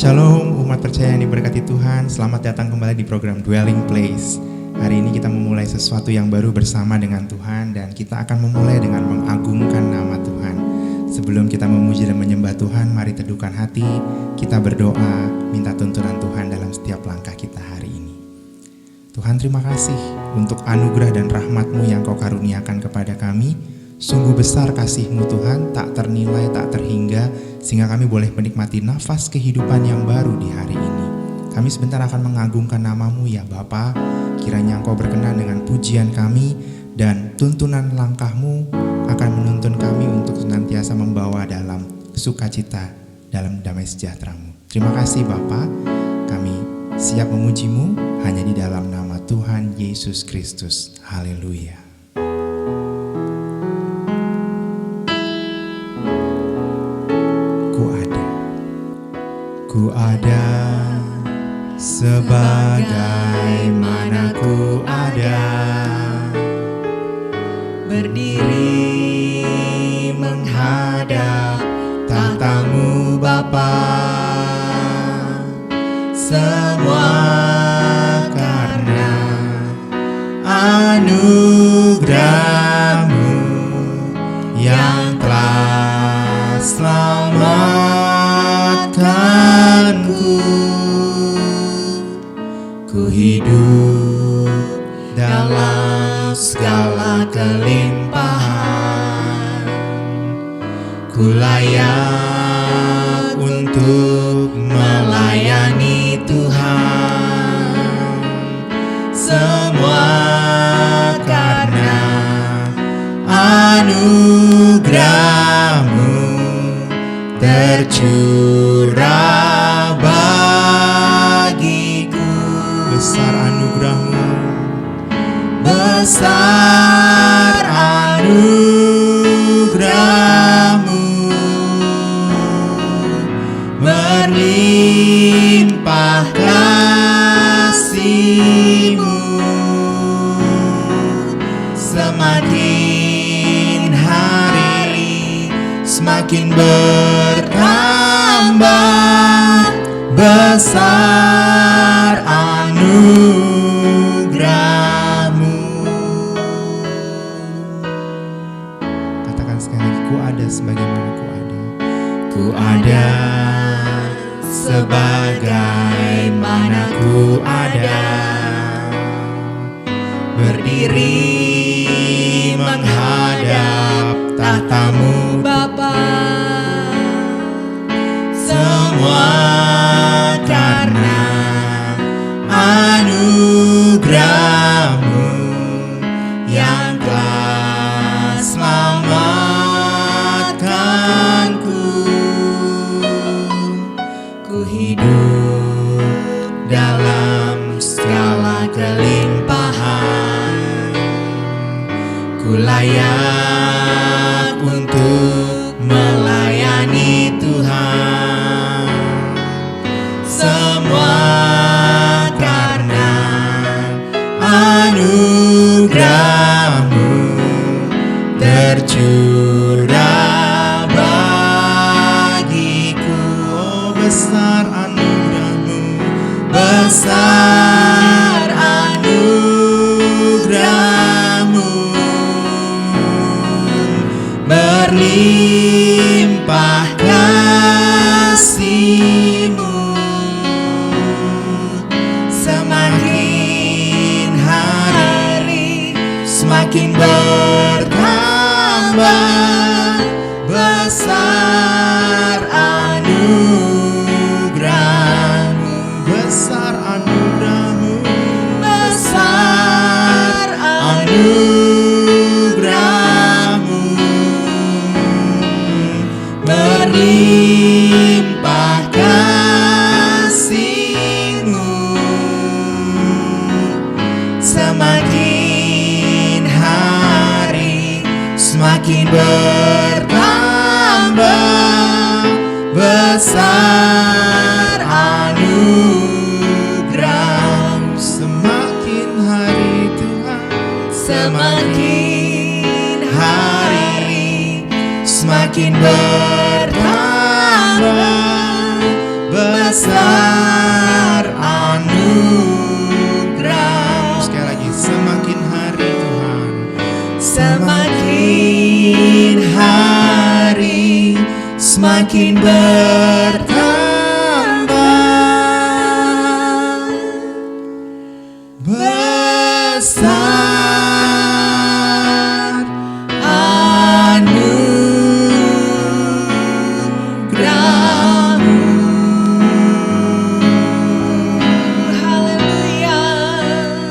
Shalom umat percaya yang diberkati Tuhan, selamat datang kembali di program Dwelling Place. Hari ini kita memulai sesuatu yang baru bersama dengan Tuhan, dan kita akan memulai dengan mengagungkan nama Tuhan. Sebelum kita memuji dan menyembah Tuhan, mari teduhkan hati, kita berdoa, minta tuntunan Tuhan dalam setiap langkah kita hari ini. Tuhan, terima kasih untuk anugerah dan rahmat-Mu yang Kau karuniakan kepada kami. Sungguh besar kasih-Mu Tuhan, tak ternilai, tak terhingga, sehingga kami boleh menikmati nafas kehidupan yang baru di hari ini. Kami sebentar akan mengagungkan nama-Mu ya Bapa. Kiranya Engkau berkenan dengan pujian kami, dan tuntunan langkah-Mu akan menuntun kami untuk senantiasa membawa dalam sukacita, dalam damai sejahtera-Mu. Terima kasih Bapa, kami siap memuji-Mu hanya di dalam nama Tuhan Yesus Kristus. Haleluya. Ku ada sebagaimana ku ada, berdiri menghadap tahta-Mu Bapa. Semua karena anugerah-Mu yang telah selamatkanku. Ku hidup dalam segala kelimpahan, ku layak untuk melayani Tuhan. Semua karena anugerah-Mu tercurah bagiku. Besar anugerah-Mu, besar anugerah-Mu, berlimpah kasih-Mu. Semakin hari semakin bertambah, besar anugerah-Mu. Katakan sekali lagi, ku ada sebagaimana ku ada. Ku ada sebagaimana ku ada, berdiri menghadap tahta-Mu Bapa. Semua karena anugerah-Mu yang telah selamatkanku. Ku hidup dalam segala kelimpahan, ku layak untuk melayani Tuhan. Semua karena anugerah-Mu tercurah bagiku. Oh, besar anugerah-Mu, besar anugerah-Mu, berlimpah kasih-Mu. Semakin hari semakin bertambah, besar anugerah-Mu, besar anugerah-Mu, besar anugerah-Mu, berlimpah kasih-Mu. Semakin hari semakin bertambah, besar anugerah-Mu. Semakin hari Tuhan, semakin hari semakin bertambah, besar anugerah. Sekali lagi, semakin hari Tuhan, semakin hari semakin bertambah besar anugerah-Mu. Haleluya.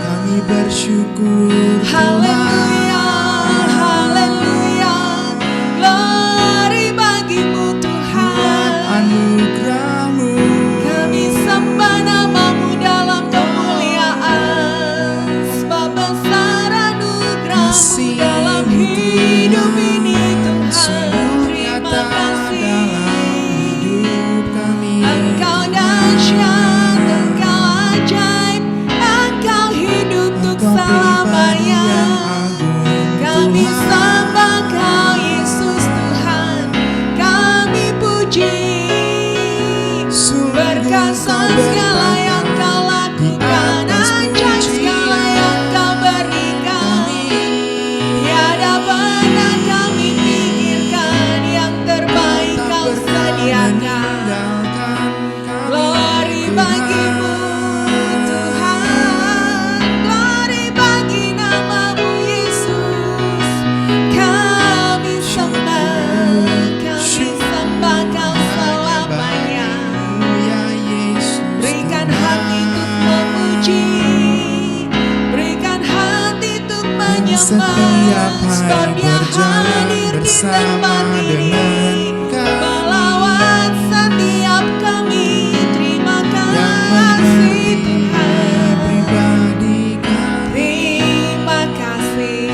Kami bersyukur Haleluya, haleluya. Glory bagimu Tuhan. anugerah-Mu. Kami sembah nama-Mu dalam kemuliaan. Sebab besar anugerah-Mu dalam hidup ini Tuhan. Terima kasih. Engkau dahsyat, Engkau ajaib, Engkau hidup untuk selamanya. Kami sembah Kau Yesus Tuhan, kami puji. Berkesan segala yang Kau lakukan, ajaib segala yang Kau berikan. Tiada pernah kami pikirkan, yang terbaik Kau sediakan. Glory bagimu Tuhan, glory bagi nama-Mu Yesus. Kami sembah Kau selamanya. Berikan hati untuk memuji, berikan hati untuk menyembah. Setiap Sebab hari Dia berjalan hadir di bersama tempat ini, dengan Kau, melawat setiap kami. Terima yang kasih mengerti Tuhan, pribadi kami. terima kasih.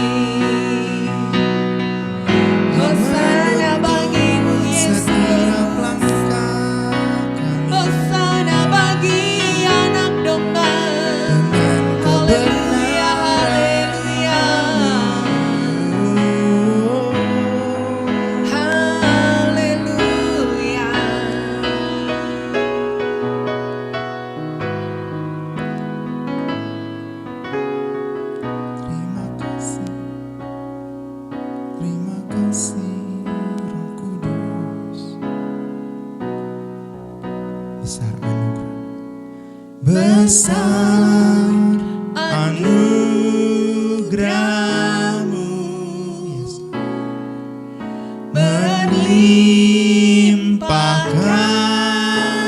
Hosana bagimu Yesus, Setiap langkah kami Hosana bagi anak domba. dengan Haleluya, haleluya, haleluya. Terima kasih Roh Kudus. Besar anugerah, besar anugerah-Mu, Yesus. Melimpah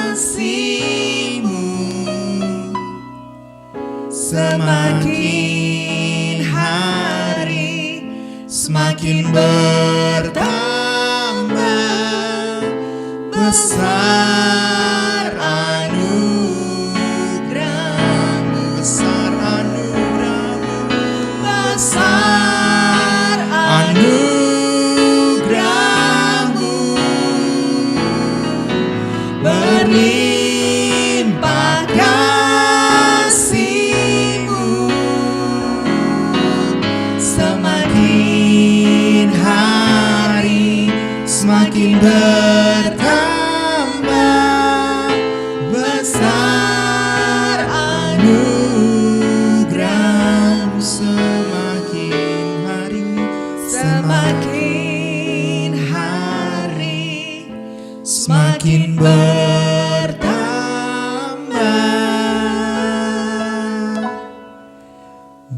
kasih-Mu, semakin hari semakin bertambah besar anugerah-Mu, besar anugerah-Mu, besar anugerah-Mu, berlimpah kasih-Mu, semakin hari semakin bertambah besar anugerah-Mu, semakin hari semakin bertambah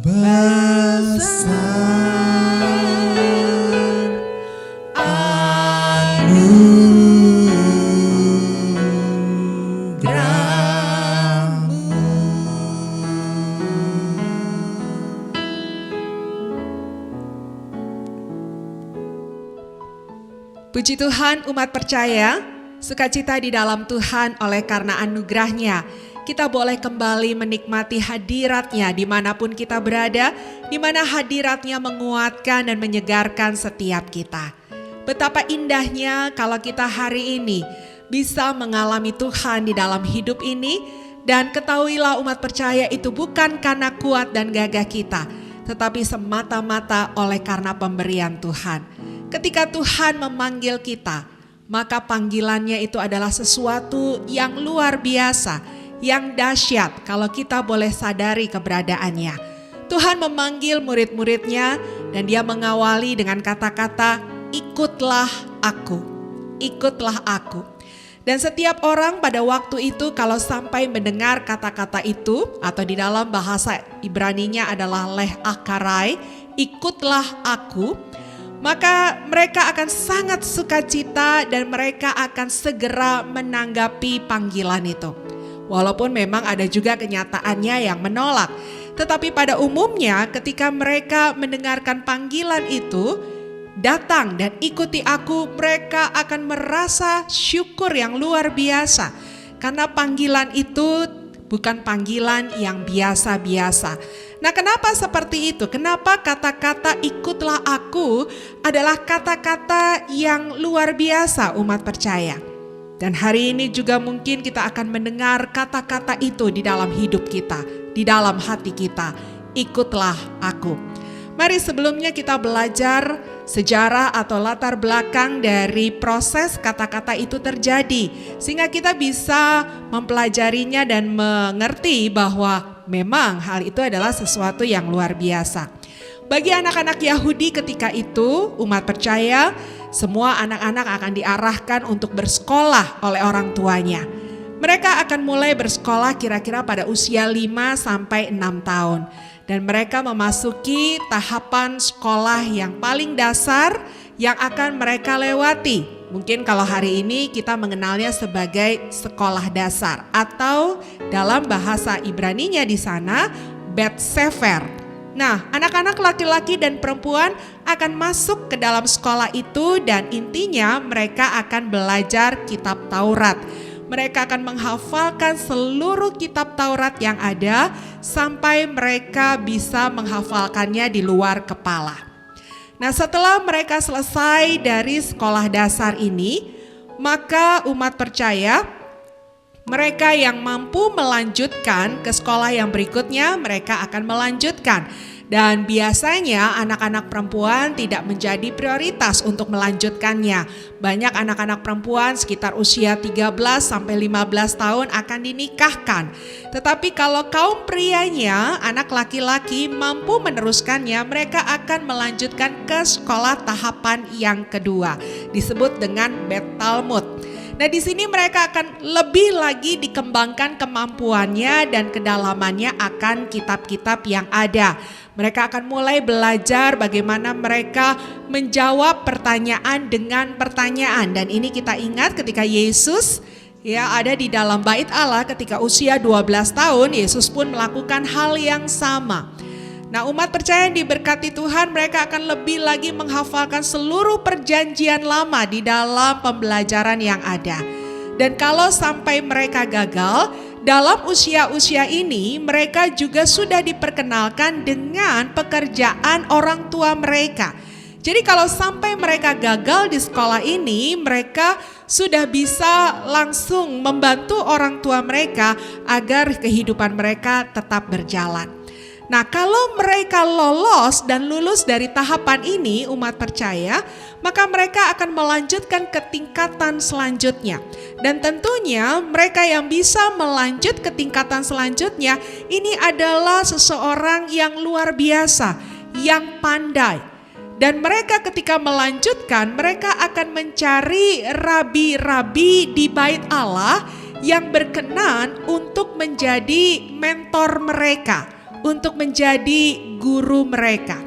besar anugerah-Mu. Puji Tuhan, umat percaya, sukacita di dalam Tuhan oleh karena anugerah-Nya. Kita boleh kembali menikmati hadirat-Nya dimanapun kita berada, di mana hadirat-Nya menguatkan dan menyegarkan setiap kita. Betapa indahnya kalau kita hari ini bisa mengalami Tuhan di dalam hidup ini, dan ketahuilah umat percaya itu bukan karena kuat dan gagah kita, tetapi semata-mata oleh karena pemberian Tuhan. Ketika Tuhan memanggil kita, maka panggilannya itu adalah sesuatu yang luar biasa, yang dahsyat kalau kita boleh sadari keberadaannya. Tuhan memanggil murid-muridnya dan dia mengawali dengan kata-kata, ikutlah aku, ikutlah aku. Dan setiap orang pada waktu itu kalau sampai mendengar kata-kata itu, atau di dalam bahasa Ibraninya adalah leh akarai, ikutlah aku, maka mereka akan sangat sukacita dan mereka akan segera menanggapi panggilan itu. Walaupun memang ada juga kenyataannya yang menolak. Tetapi pada umumnya ketika mereka mendengarkan panggilan itu, datang dan ikuti aku, mereka akan merasa syukur yang luar biasa. Karena panggilan itu bukan panggilan yang biasa-biasa. Nah, kenapa seperti itu? Kenapa kata-kata ikutlah aku adalah kata-kata yang luar biasa umat percaya? Dan hari ini juga mungkin kita akan mendengar kata-kata itu di dalam hidup kita, di dalam hati kita. Ikutlah aku. Mari sebelumnya kita belajar sejarah atau latar belakang dari proses kata-kata itu terjadi. Sehingga kita bisa mempelajarinya dan mengerti bahwa memang hal itu adalah sesuatu yang luar biasa. Bagi anak-anak Yahudi ketika itu, umat percaya, semua anak-anak akan diarahkan untuk bersekolah oleh orang tuanya. Mereka akan mulai bersekolah kira-kira pada usia 5 sampai 6 tahun. Dan mereka memasuki tahapan sekolah yang paling dasar yang akan mereka lewati. Mungkin kalau hari ini kita mengenalnya sebagai sekolah dasar atau dalam bahasa Ibraninya di sana Bet Sefer. Nah, anak-anak laki-laki dan perempuan akan masuk ke dalam sekolah itu dan intinya mereka akan belajar kitab Taurat. Mereka akan menghafalkan seluruh kitab Taurat yang ada sampai mereka bisa menghafalkannya di luar kepala. Nah, setelah mereka selesai dari sekolah dasar ini, maka umat percaya mereka yang mampu melanjutkan ke sekolah yang berikutnya, mereka akan melanjutkan. Dan biasanya anak-anak perempuan tidak menjadi prioritas untuk melanjutkannya. Banyak anak-anak perempuan sekitar usia 13 sampai 15 tahun akan dinikahkan. Tetapi kalau kaum prianya, anak laki-laki mampu meneruskannya, mereka akan melanjutkan ke sekolah tahapan yang kedua, disebut dengan Bet Talmud. Nah, di sini mereka akan lebih lagi dikembangkan kemampuannya dan kedalamannya akan kitab-kitab yang ada. Mereka akan mulai belajar bagaimana mereka menjawab pertanyaan dengan pertanyaan. Dan ini kita ingat ketika Yesus ada di dalam bait Allah ketika usia 12 tahun, Yesus pun melakukan hal yang sama. Nah, umat percaya yang diberkati Tuhan, mereka akan lebih lagi menghafalkan seluruh perjanjian lama di dalam pembelajaran yang ada. Dan kalau sampai mereka gagal, dalam usia-usia ini mereka juga sudah diperkenalkan dengan pekerjaan orang tua mereka. Jadi kalau sampai mereka gagal di sekolah ini, mereka sudah bisa langsung membantu orang tua mereka agar kehidupan mereka tetap berjalan. Nah, kalau mereka lolos dan lulus dari tahapan ini, umat percaya, maka mereka akan melanjutkan ke tingkatan selanjutnya. Dan tentunya mereka yang bisa melanjut ke tingkatan selanjutnya, ini adalah seseorang yang luar biasa, yang pandai. Dan mereka ketika melanjutkan, mereka akan mencari rabi-rabi di bait Allah yang berkenan untuk menjadi mentor mereka, untuk menjadi guru mereka.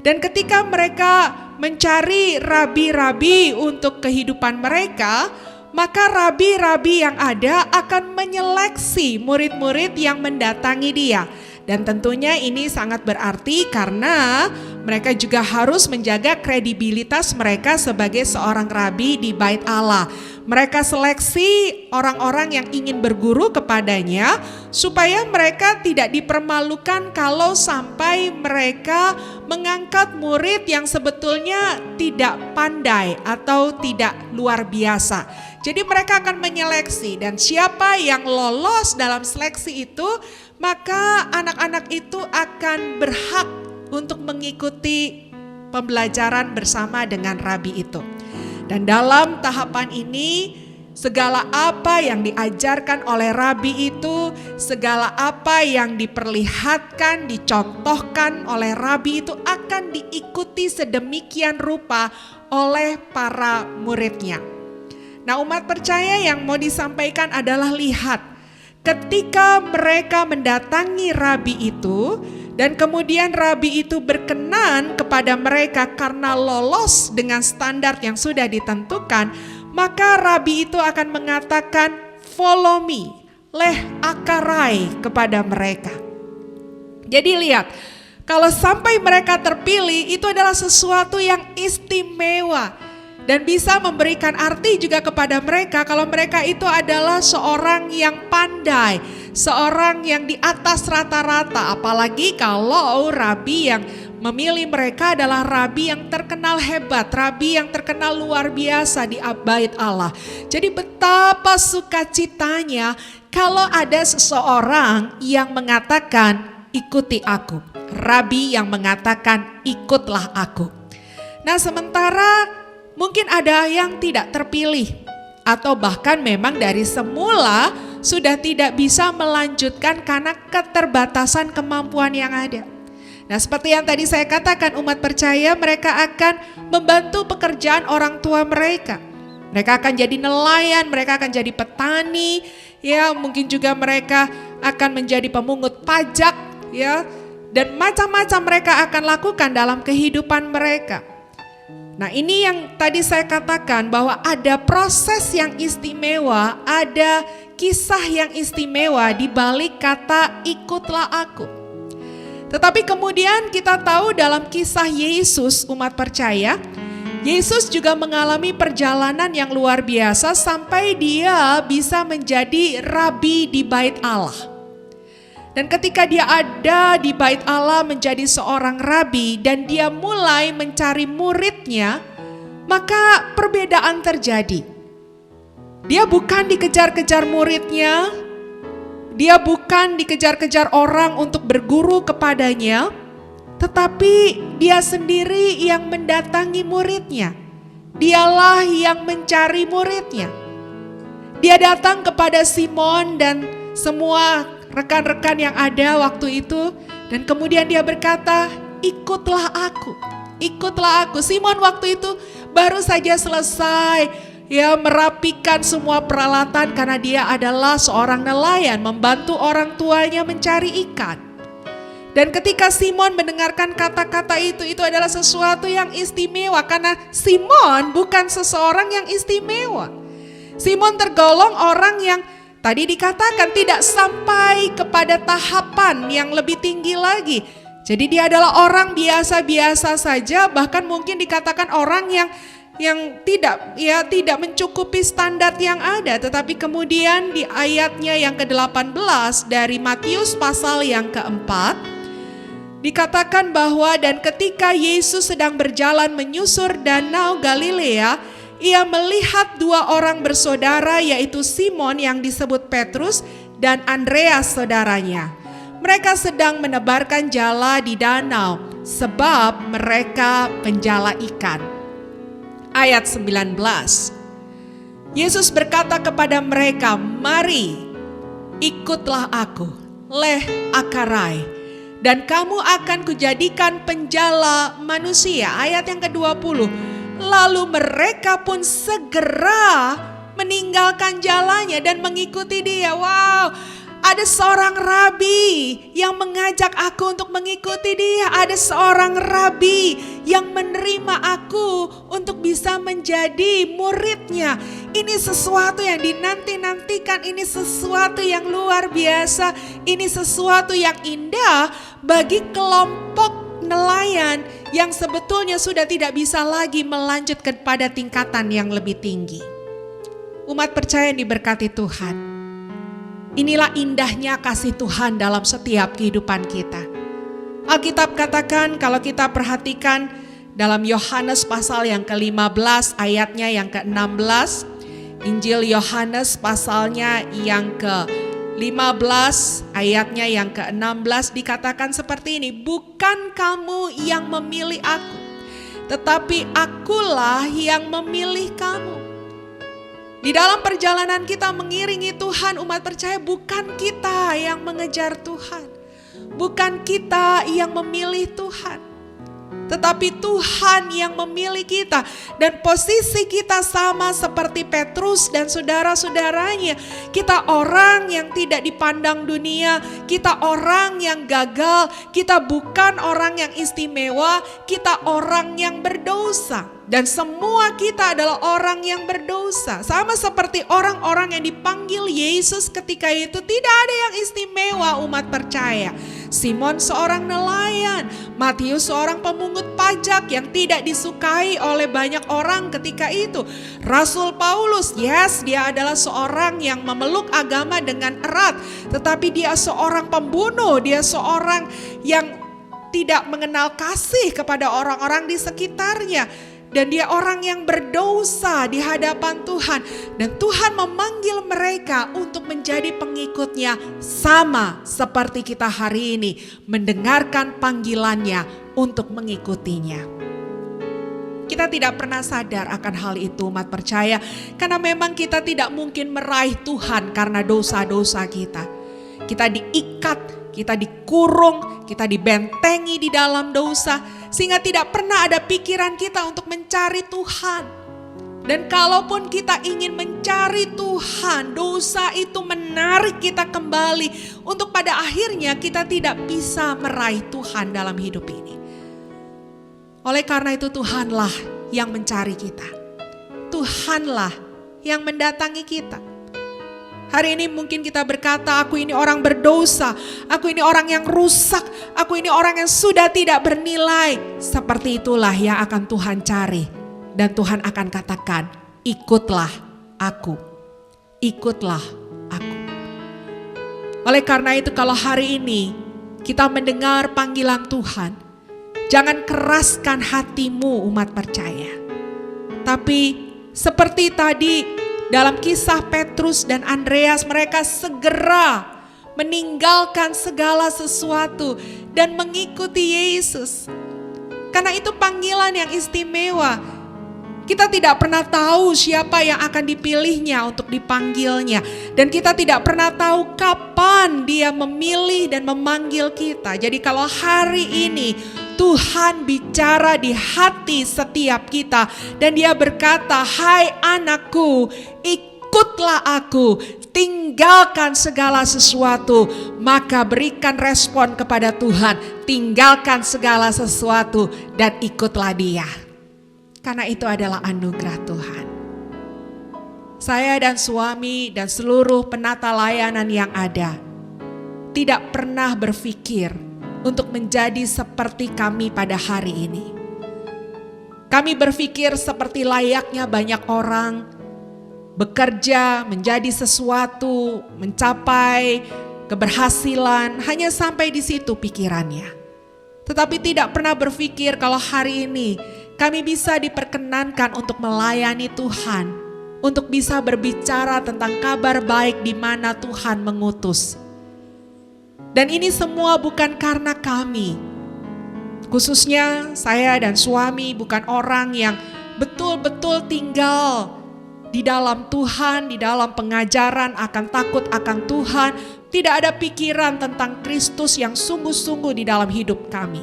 Dan ketika mereka mencari rabi-rabi untuk kehidupan mereka, maka rabi-rabi yang ada akan menyeleksi murid-murid yang mendatangi dia. Dan tentunya ini sangat berarti karena mereka juga harus menjaga kredibilitas mereka sebagai seorang rabi di bait Allah. Mereka seleksi orang-orang yang ingin berguru kepadanya supaya mereka tidak dipermalukan kalau sampai mereka mengangkat murid yang sebetulnya tidak pandai atau tidak luar biasa. Jadi mereka akan menyeleksi dan siapa yang lolos dalam seleksi itu, maka anak-anak itu akan berhak untuk mengikuti pembelajaran bersama dengan rabi itu. Dan dalam tahapan ini, segala apa yang diajarkan oleh rabi itu, segala apa yang diperlihatkan, dicontohkan oleh rabi itu akan diikuti sedemikian rupa oleh para muridnya. Nah, umat percaya yang mau disampaikan adalah lihat, ketika mereka mendatangi rabi itu, dan kemudian rabi itu berkenan kepada mereka karena lolos dengan standar yang sudah ditentukan, maka rabi itu akan mengatakan follow me, leh akarai kepada mereka. Jadi lihat, kalau sampai mereka terpilih itu adalah sesuatu yang istimewa. Dan bisa memberikan arti juga kepada mereka kalau mereka itu adalah seorang yang pandai, seorang yang di atas rata-rata. Apalagi kalau rabi yang memilih mereka adalah rabi yang terkenal hebat, rabi yang terkenal luar biasa di bait Allah. Jadi betapa sukacitanya kalau ada seseorang yang mengatakan ikuti aku, rabi yang mengatakan ikutlah aku. Nah, sementara mungkin ada yang tidak terpilih atau bahkan memang dari semula sudah tidak bisa melanjutkan karena keterbatasan kemampuan yang ada. Nah, seperti yang tadi saya katakan, umat percaya mereka akan membantu pekerjaan orang tua mereka. Mereka akan jadi nelayan, mereka akan jadi petani, ya mungkin juga mereka akan menjadi pemungut pajak, ya, dan macam-macam mereka akan lakukan dalam kehidupan mereka. Nah, ini yang tadi saya katakan bahwa ada proses yang istimewa, ada kisah yang istimewa di balik kata ikutlah aku. Tetapi kemudian kita tahu dalam kisah Yesus, umat percaya, Yesus juga mengalami perjalanan yang luar biasa sampai dia bisa menjadi rabi di bait Allah. Dan ketika dia ada di bait Allah menjadi seorang rabi dan dia mulai mencari muridnya, maka perbedaan terjadi. Dia bukan dikejar-kejar muridnya, dia bukan dikejar-kejar orang untuk berguru kepadanya, tetapi dia sendiri yang mendatangi muridnya. Dialah yang mencari muridnya. Dia datang kepada Simon dan semua rekan-rekan yang ada waktu itu, dan kemudian dia berkata, ikutlah aku, ikutlah aku. Simon waktu itu baru saja selesai ya merapikan semua peralatan karena dia adalah seorang nelayan, membantu orang tuanya mencari ikan. Dan ketika Simon mendengarkan kata-kata itu adalah sesuatu yang istimewa karena Simon bukan seseorang yang istimewa. Simon tergolong orang yang tadi dikatakan tidak sampai kepada tahapan yang lebih tinggi lagi. Jadi dia adalah orang biasa-biasa saja, bahkan mungkin dikatakan orang yang tidak mencukupi standar yang ada. Tetapi kemudian di ayatnya yang ke-18 dari Matius pasal yang keempat, dikatakan bahwa dan ketika Yesus sedang berjalan menyusur danau Galilea, ia melihat dua orang bersaudara, yaitu Simon yang disebut Petrus dan Andreas saudaranya. Mereka sedang menebarkan jala di danau sebab mereka penjala ikan. Ayat 19. Yesus berkata kepada mereka, mari ikutlah aku, leh akarai, dan kamu akan kujadikan penjala manusia. Ayat yang ke-20. Lalu mereka pun segera meninggalkan jalannya dan mengikuti dia. Wow, ada seorang rabi yang mengajak aku untuk mengikuti dia. Ada seorang rabi yang menerima aku untuk bisa menjadi muridnya. Ini sesuatu yang dinanti-nantikan, ini sesuatu yang luar biasa, ini sesuatu yang indah bagi kelompok nelayan yang sebetulnya sudah tidak bisa lagi melanjutkan pada tingkatan yang lebih tinggi. Umat percaya yang diberkati Tuhan, inilah indahnya kasih Tuhan dalam setiap kehidupan kita. Alkitab katakan, kalau kita perhatikan dalam Yohanes pasal yang ke-15 ayatnya yang ke-16, Injil Yohanes pasalnya yang ke-15 ayatnya yang ke-16 dikatakan seperti ini, bukan kamu yang memilih aku, tetapi akulah yang memilih kamu. Di dalam perjalanan kita mengiringi Tuhan, umat percaya, bukan kita yang mengejar Tuhan, bukan kita yang memilih Tuhan, tetapi Tuhan yang memilih kita. Dan posisi kita sama seperti Petrus dan saudara-saudaranya. Kita orang yang tidak dipandang dunia, kita orang yang gagal, kita bukan orang yang istimewa, kita orang yang berdosa. Dan semua kita adalah orang yang berdosa. Sama seperti orang-orang yang dipanggil Yesus ketika itu, tidak ada yang istimewa, umat percaya. Simon seorang nelayan, Matius seorang pemungut pajak yang tidak disukai oleh banyak orang ketika itu. Rasul Paulus, yes, dia adalah seorang yang memeluk agama dengan erat, tetapi dia seorang pembunuh, dia seorang yang tidak mengenal kasih kepada orang-orang di sekitarnya. Dan dia orang yang berdosa di hadapan Tuhan. Dan Tuhan memanggil mereka untuk menjadi pengikutnya, sama seperti kita hari ini mendengarkan panggilannya untuk mengikutinya. Kita tidak pernah sadar akan hal itu, umat percaya, karena memang kita tidak mungkin meraih Tuhan karena dosa-dosa kita. Kita diikat, kita dikurung, kita dibentengi di dalam dosa, sehingga tidak pernah ada pikiran kita untuk mencari Tuhan. Dan kalaupun kita ingin mencari Tuhan, dosa itu menarik kita kembali untuk pada akhirnya kita tidak bisa meraih Tuhan dalam hidup ini. Oleh karena itu Tuhanlah yang mencari kita. Tuhanlah yang mendatangi kita. Hari ini mungkin kita berkata, aku ini orang berdosa, aku ini orang yang rusak, aku ini orang yang sudah tidak bernilai. Seperti itulah yang akan Tuhan cari. Dan Tuhan akan katakan, ikutlah aku, ikutlah aku. Oleh karena itu kalau hari ini kita mendengar panggilan Tuhan, jangan keraskan hatimu, umat percaya. Tapi seperti tadi, dalam kisah Petrus dan Andreas, mereka segera meninggalkan segala sesuatu dan mengikuti Yesus. Karena itu panggilan yang istimewa. Kita tidak pernah tahu siapa yang akan dipilihnya untuk dipanggilnya. Dan kita tidak pernah tahu kapan dia memilih dan memanggil kita. Jadi kalau hari ini Tuhan bicara di hati setiap kita dan dia berkata, hai anakku, ikutlah aku, tinggalkan segala sesuatu. Maka berikan respon kepada Tuhan, tinggalkan segala sesuatu dan ikutlah dia. Karena itu adalah anugerah Tuhan. Saya dan suami dan seluruh penata layanan yang ada tidak pernah berpikir untuk menjadi seperti kami pada hari ini. Kami berpikir seperti layaknya banyak orang, bekerja, menjadi sesuatu, mencapai keberhasilan, hanya sampai di situ pikirannya. Tetapi tidak pernah berpikir kalau hari ini kami bisa diperkenankan untuk melayani Tuhan, untuk bisa berbicara tentang kabar baik di mana Tuhan mengutus. Dan ini semua bukan karena kami. Khususnya saya dan suami bukan orang yang betul-betul tinggal di dalam Tuhan, di dalam pengajaran akan takut akan Tuhan. Tidak ada pikiran tentang Kristus yang sungguh-sungguh di dalam hidup kami.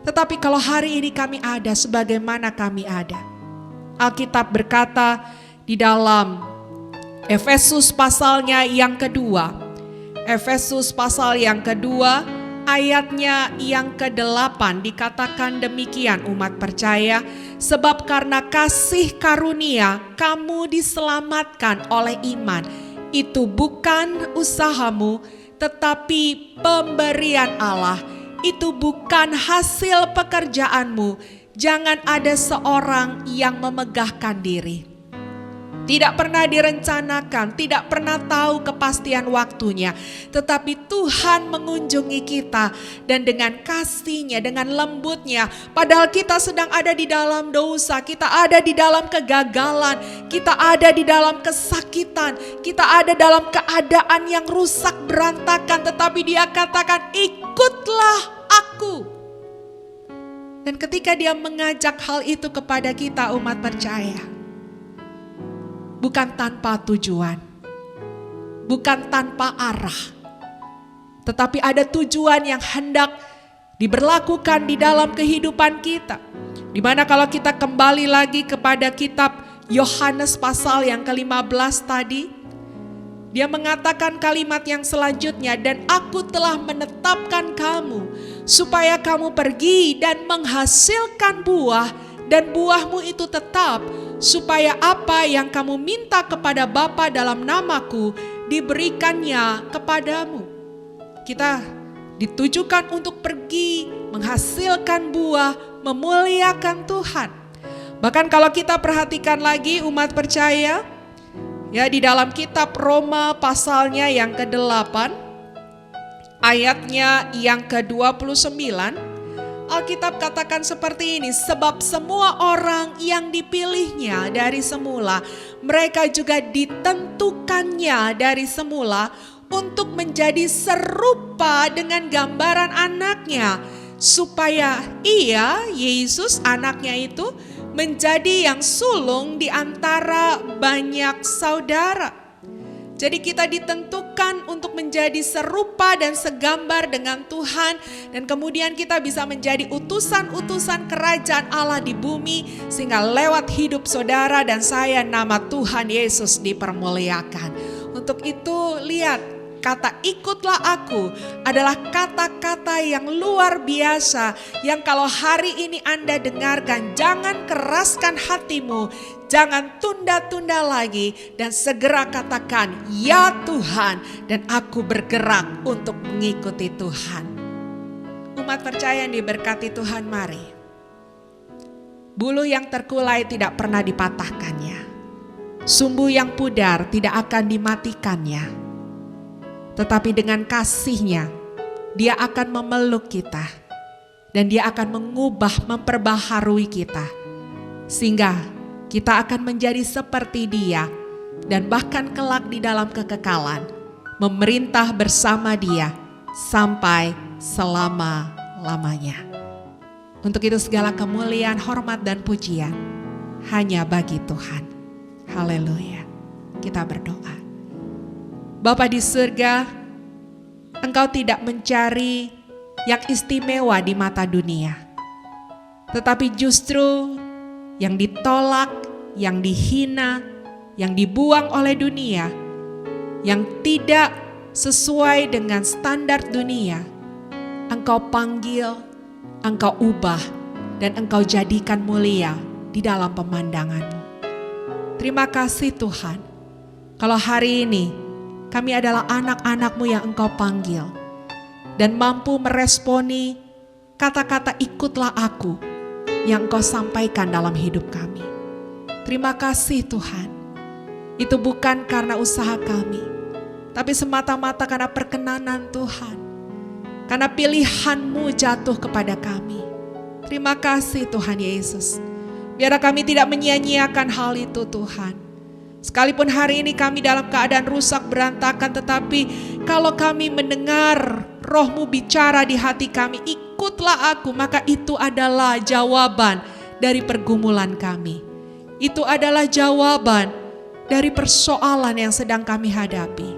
Tetapi kalau hari ini kami ada sebagaimana kami ada. Alkitab berkata di dalam Efesus pasalnya yang kedua. Efesus pasal yang kedua ayatnya yang ke-8 dikatakan demikian, umat percaya. Sebab karena kasih karunia kamu diselamatkan oleh iman. Itu bukan usahamu tetapi pemberian Allah. Itu bukan hasil pekerjaanmu. Jangan ada seorang yang memegahkan diri. Tidak pernah direncanakan, tidak pernah tahu kepastian waktunya. Tetapi Tuhan mengunjungi kita dan dengan kasih-Nya, dengan lembutnya. Padahal kita sedang ada di dalam dosa, kita ada di dalam kegagalan, kita ada di dalam kesakitan, kita ada dalam keadaan yang rusak berantakan. Tetapi Dia katakan, ikutlah aku. Dan ketika dia mengajak hal itu kepada kita umat percaya, bukan tanpa tujuan, bukan tanpa arah, tetapi ada tujuan yang hendak diberlakukan di dalam kehidupan kita. Dimana kalau kita kembali lagi kepada kitab Yohanes pasal yang ke-15 tadi, dia mengatakan kalimat yang selanjutnya, dan aku telah menetapkan kamu supaya kamu pergi dan menghasilkan buah, dan buahmu itu tetap, supaya apa yang kamu minta kepada Bapa dalam namaku diberikannya kepadamu. Kita ditujukan untuk pergi, menghasilkan buah, memuliakan Tuhan. Bahkan kalau kita perhatikan lagi umat percaya, ya, di dalam kitab Roma pasalnya yang ke-8, ayatnya yang ke-29, Alkitab katakan seperti ini, sebab semua orang yang dipilihnya dari semula, mereka juga ditentukannya dari semula untuk menjadi serupa dengan gambaran anaknya, supaya ia, Yesus anaknya itu, menjadi yang sulung di antara banyak saudara. Jadi kita ditentukan untuk menjadi serupa dan segambar dengan Tuhan, dan kemudian kita bisa menjadi utusan-utusan kerajaan Allah di bumi, sehingga lewat hidup saudara dan saya nama Tuhan Yesus dipermuliakan. Untuk itu lihat, kata ikutlah aku adalah kata-kata yang luar biasa, yang kalau hari ini Anda dengarkan, jangan keraskan hatimu, jangan tunda-tunda lagi, dan segera katakan, ya Tuhan, dan aku bergerak untuk mengikuti Tuhan. Umat percaya yang diberkati Tuhan, mari. Bulu yang terkulai tidak pernah dipatahkannya, sumbu yang pudar tidak akan dimatikannya. Tetapi dengan kasih-Nya, Dia akan memeluk kita. Dan Dia akan mengubah, memperbaharui kita. Sehingga kita akan menjadi seperti Dia. Dan bahkan kelak di dalam kekekalan, memerintah bersama Dia sampai selama-lamanya. Untuk itu segala kemuliaan, hormat dan pujian hanya bagi Tuhan. Haleluya. Kita berdoa. Bapa di surga, Engkau tidak mencari yang istimewa di mata dunia, tetapi justru yang ditolak, yang dihina, yang dibuang oleh dunia, yang tidak sesuai dengan standar dunia, Engkau panggil, Engkau ubah, dan Engkau jadikan mulia di dalam pemandangan-Mu. Terima kasih Tuhan, kalau hari ini kami adalah anak-anak-Mu yang Engkau panggil dan mampu meresponi kata-kata ikutlah aku yang Engkau sampaikan dalam hidup kami. Terima kasih Tuhan. Itu bukan karena usaha kami, tapi semata-mata karena perkenanan Tuhan. Karena pilihan-Mu jatuh kepada kami. Terima kasih Tuhan Yesus. Biar kami tidak menyia-nyiakan hal itu Tuhan. Sekalipun hari ini kami dalam keadaan rusak berantakan, tetapi kalau kami mendengar Roh-Mu bicara di hati kami, ikutlah aku, maka itu adalah jawaban dari pergumulan kami. Itu adalah jawaban dari persoalan yang sedang kami hadapi.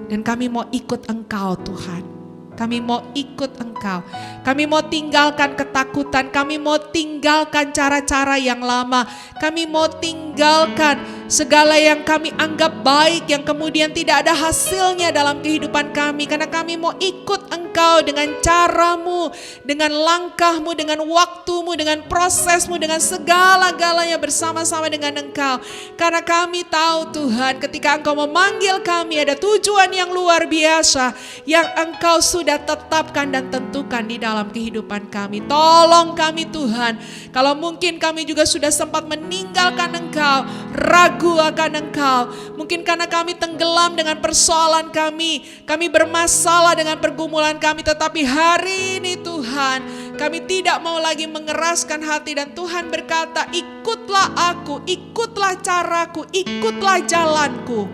Dan kami mau ikut Engkau Tuhan. Kami mau ikut Engkau. Kami mau tinggalkan ketakutan. Kami mau tinggalkan cara-cara yang lama. Kami mau tinggalkan segala yang kami anggap baik, yang kemudian tidak ada hasilnya dalam kehidupan kami. Karena kami mau ikut Engkau dengan cara-Mu, dengan langkah-Mu, dengan waktu-Mu, dengan proses-Mu, dengan segala-galanya bersama-sama dengan Engkau. Karena kami tahu Tuhan, ketika Engkau memanggil kami ada tujuan yang luar biasa yang Engkau sudah tetapkan dan tentukan di dalam kehidupan kami. Tolong kami Tuhan, kalau mungkin kami juga sudah sempat meninggalkan Engkau, ragu akan Engkau, mungkin karena kami tenggelam dengan persoalan kami bermasalah dengan pergumulan kami, tetapi hari ini Tuhan, kami tidak mau lagi mengeraskan hati, dan Tuhan berkata, ikutlah aku, ikutlah caraku, ikutlah jalanku.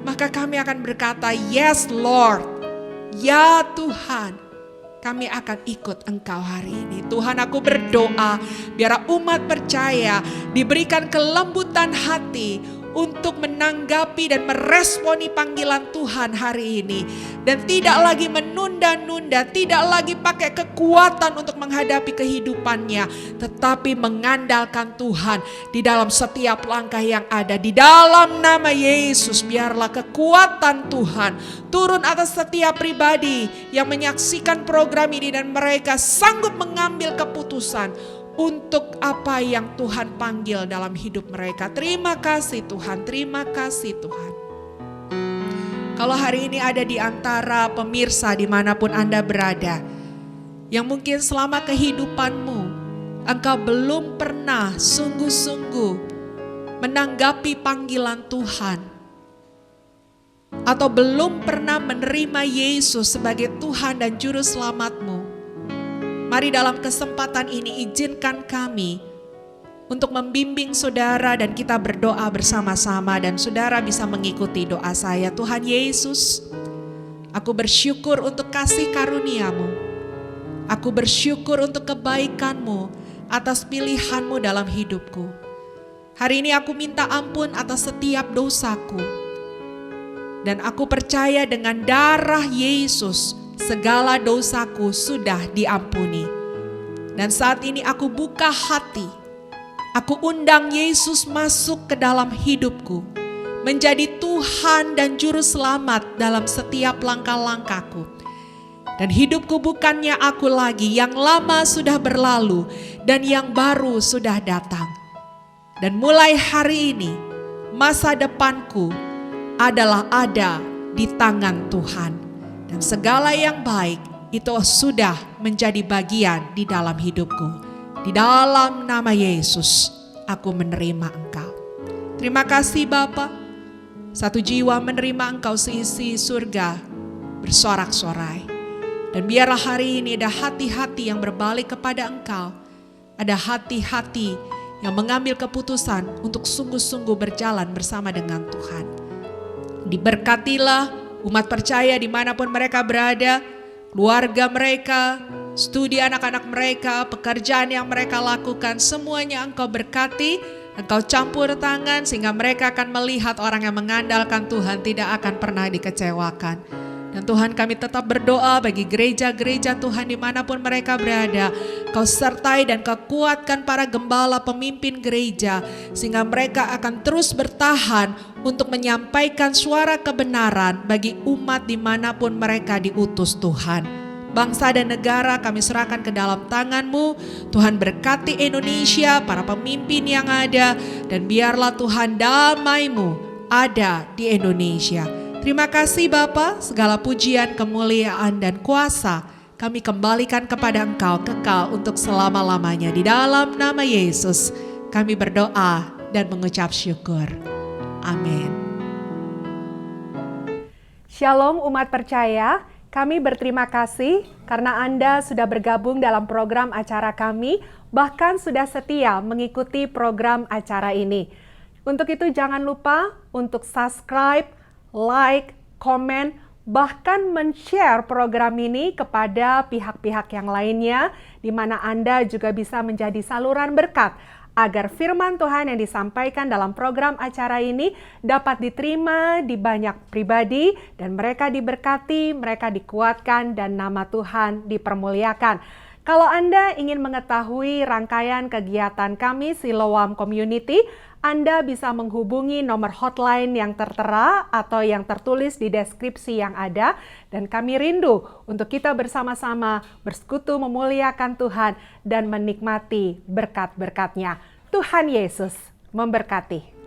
Maka kami akan berkata, yes Lord, ya Tuhan, kami akan ikut Engkau hari ini. Tuhan, aku berdoa biar umat percaya diberikan kelembutan hati untuk menanggapi dan meresponi panggilan Tuhan hari ini. Dan tidak lagi menunda-nunda, tidak lagi pakai kekuatan untuk menghadapi kehidupannya. Tetapi mengandalkan Tuhan di dalam setiap langkah yang ada. Di dalam nama Yesus, biarlah kekuatan Tuhan turun atas setiap pribadi yang menyaksikan program ini. Dan mereka sanggup mengambil keputusan untuk apa yang Tuhan panggil dalam hidup mereka. Terima kasih Tuhan, terima kasih Tuhan. Kalau hari ini ada di antara pemirsa dimanapun Anda berada, yang mungkin selama kehidupanmu, engkau belum pernah sungguh-sungguh menanggapi panggilan Tuhan, atau belum pernah menerima Yesus sebagai Tuhan dan Juru Selamatmu, mari dalam kesempatan ini izinkan kami untuk membimbing saudara dan kita berdoa bersama-sama dan saudara bisa mengikuti doa saya. Tuhan Yesus, aku bersyukur untuk kasih karunia-Mu. Aku bersyukur untuk kebaikan-Mu atas pilihan-Mu dalam hidupku. Hari ini aku minta ampun atas setiap dosaku. Dan aku percaya dengan darah Yesus segala dosaku sudah diampuni. Dan saat ini aku buka hati. Aku undang Yesus masuk ke dalam hidupku. Menjadi Tuhan dan Juru Selamat dalam setiap langkah-langkahku. Dan hidupku bukannya aku lagi, yang lama sudah berlalu dan yang baru sudah datang. Dan mulai hari ini masa depanku adalah ada di tangan Tuhan. Dan segala yang baik itu sudah menjadi bagian di dalam hidupku. Di dalam nama Yesus aku menerima Engkau. Terima kasih Bapa. Satu jiwa menerima Engkau seisi surga bersorak-sorai. Dan biarlah hari ini ada hati-hati yang berbalik kepada Engkau. Ada hati-hati yang mengambil keputusan untuk sungguh-sungguh berjalan bersama dengan Tuhan. Diberkatilah umat percaya dimanapun mereka berada, keluarga mereka, studi anak-anak mereka, pekerjaan yang mereka lakukan, semuanya Engkau berkati, Engkau campur tangan sehingga mereka akan melihat orang yang mengandalkan Tuhan tidak akan pernah dikecewakan. Dan Tuhan, kami tetap berdoa bagi gereja-gereja Tuhan dimanapun mereka berada. Kau sertai dan Kau kuatkan para gembala pemimpin gereja sehingga mereka akan terus bertahan untuk menyampaikan suara kebenaran bagi umat dimanapun mereka diutus Tuhan. Bangsa dan negara kami serahkan ke dalam tangan-Mu. Tuhan berkati Indonesia, para pemimpin yang ada, dan biarlah Tuhan damai-Mu ada di Indonesia. Terima kasih Bapa, segala pujian, kemuliaan dan kuasa kami kembalikan kepada Engkau kekal untuk selama-lamanya. Di dalam nama Yesus kami berdoa dan mengucap syukur. Amin. Shalom umat percaya. Kami berterima kasih karena Anda sudah bergabung dalam program acara kami, bahkan sudah setia mengikuti program acara ini. Untuk itu jangan lupa untuk subscribe, like, komen, bahkan men-share program ini kepada pihak-pihak yang lainnya, di mana Anda juga bisa menjadi saluran berkat agar firman Tuhan yang disampaikan dalam program acara ini dapat diterima di banyak pribadi dan mereka diberkati, mereka dikuatkan dan nama Tuhan dipermuliakan. Kalau Anda ingin mengetahui rangkaian kegiatan kami Siloam Community, Anda bisa menghubungi nomor hotline yang tertera atau yang tertulis di deskripsi yang ada. Dan kami rindu untuk kita bersama-sama bersekutu memuliakan Tuhan dan menikmati berkat-berkat-Nya. Tuhan Yesus memberkati.